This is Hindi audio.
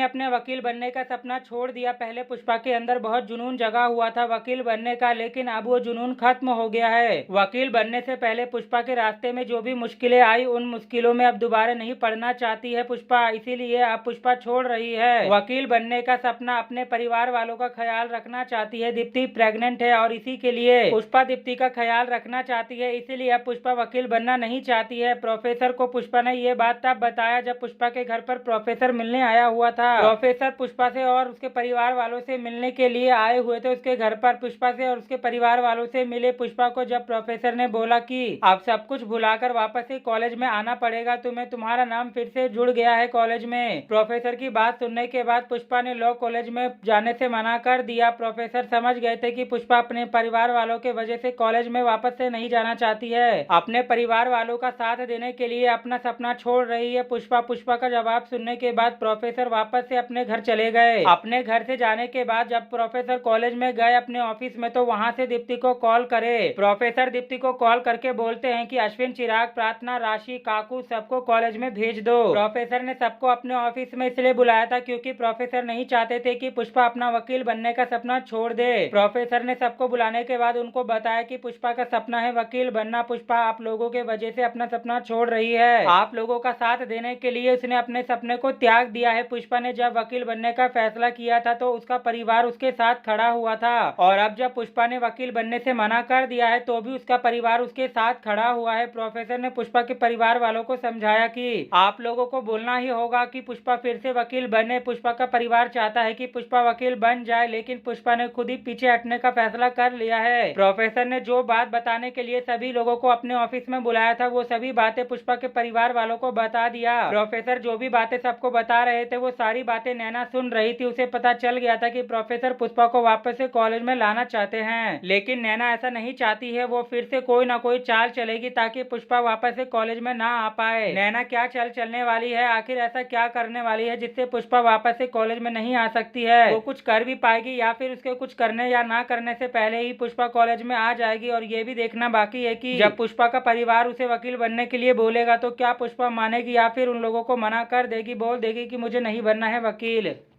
अपने वकील बनने का सपना छोड़ दिया। पहले पुष्पा के अंदर बहुत जुनून जगा हुआ था वकील बनने का, लेकिन अब वो जुनून खत्म हो गया है। वकील बनने से पहले पुष्पा के रास्ते में जो भी मुश्किलें आई, उन मुश्किलों में अब दोबारा नहीं पड़ना चाहती है पुष्पा, इसीलिए अब पुष्पा छोड़ रही है वकील बनने का सपना। अपने परिवार वालों का ख्याल रखना चाहती है। दीप्ति प्रेग्नेंट है और इसी के लिए पुष्पा दीप्ति का ख्याल रखना चाहती है, इसीलिए अब पुष्पा वकील बनना नहीं चाहती है। प्रोफेसर को पुष्पा ने ये बात तब बताया जब पुष्पा के घर पर प्रोफेसर मिलने आया हुआ था। प्रोफेसर पुष्पा से और उसके परिवार वालों से मिलने के लिए आए हुए थे उसके घर पर। पुष्पा से और उसके परिवार वालों से मिले पुष्पा को जब प्रोफेसर ने बोला कि अब सब कुछ भुलाकर वापस से कॉलेज में आना पड़ेगा तुम्हें, तुम्हारा नाम फिर से जुड़ गया है कॉलेज में। प्रोफेसर की बात सुनने के बाद पुष्पा ने लॉ कॉलेज में जाने से मना कर दिया। प्रोफेसर समझ गए थे कि पुष्पा अपने परिवार वालों के वजह से कॉलेज में वापस से नहीं जाना चाहती है। अपने परिवार वालों का साथ देने के लिए अपना सपना छोड़ रही है पुष्पा। पुष्पा का जवाब सुनने के बाद प्रोफेसर वापस से अपने घर चले गए। अपने घर से जाने के बाद जब प्रोफेसर कॉलेज में गए अपने ऑफिस में, तो वहाँ से दीप्ति को कॉल करे। प्रोफेसर दीप्ति को कॉल करके बोलते हैं कि अश्विन, चिराग, प्रार्थना, राशि, काकू सबको कॉलेज में भेज दो। प्रोफेसर ने सबको अपने ऑफिस में इसलिए बुलाया था क्योंकि प्रोफेसर नहीं चाहते थे कि पुष्पा अपना वकील बनने का सपना छोड़ दे। प्रोफेसर ने सबको बुलाने के बाद उनको बताया कि पुष्पा का सपना है वकील बनना। पुष्पा आप लोगों के वजह से अपना सपना छोड़ रही है। आप लोगों का साथ देने के लिए उसने अपने सपने को त्याग दिया है। पुष्पा ने जब वकील बनने का फैसला किया था तो उसका परिवार उसके साथ खड़ा हुआ था, और अब जब पुष्पा ने वकील बनने से मना कर दिया है तो भी उसका परिवार उसके साथ खड़ा हुआ है। प्रोफेसर ने पुष्पा के परिवार वालों को समझाया कि आप लोगों को बोलना ही होगा कि पुष्पा फिर से वकील बने। पुष्पा का परिवार चाहता है कि पुष्पा वकील बन जाए, लेकिन पुष्पा ने खुद ही पीछे हटने का फैसला कर लिया है। प्रोफेसर ने जो बात बताने के लिए सभी लोगों को अपने ऑफिस में बुलाया था, वो सभी बातें पुष्पा के परिवार वालों को बता दिया। प्रोफेसर जो भी बातें सबको बता रहे थे, वो सारी बातें नैना सुन रही थी। उसे पता चल गया था कि प्रोफेसर पुष्पा को वापस से कॉलेज में लाना चाहते हैं, लेकिन नैना ऐसा नहीं चाहती है। वो फिर से कोई ना कोई चाल चलेगी ताकि पुष्पा वापस से कॉलेज में ना आ पाए। नैना क्या चाल चलने वाली है, आखिर ऐसा क्या करने वाली है जिससे पुष्पा वापस से कॉलेज में नहीं आ सकती है। वो कुछ कर भी पाएगी या फिर उसके कुछ करने या ना करने से पहले ही पुष्पा कॉलेज में आ जाएगी। और ये भी देखना बाकी है कि जब पुष्पा का परिवार उसे वकील बनने के लिए बोलेगा तो क्या पुष्पा मानेगी या फिर उन लोगों को मना कर देगी, बोल देगी कि मुझे नहीं बनना है वकील।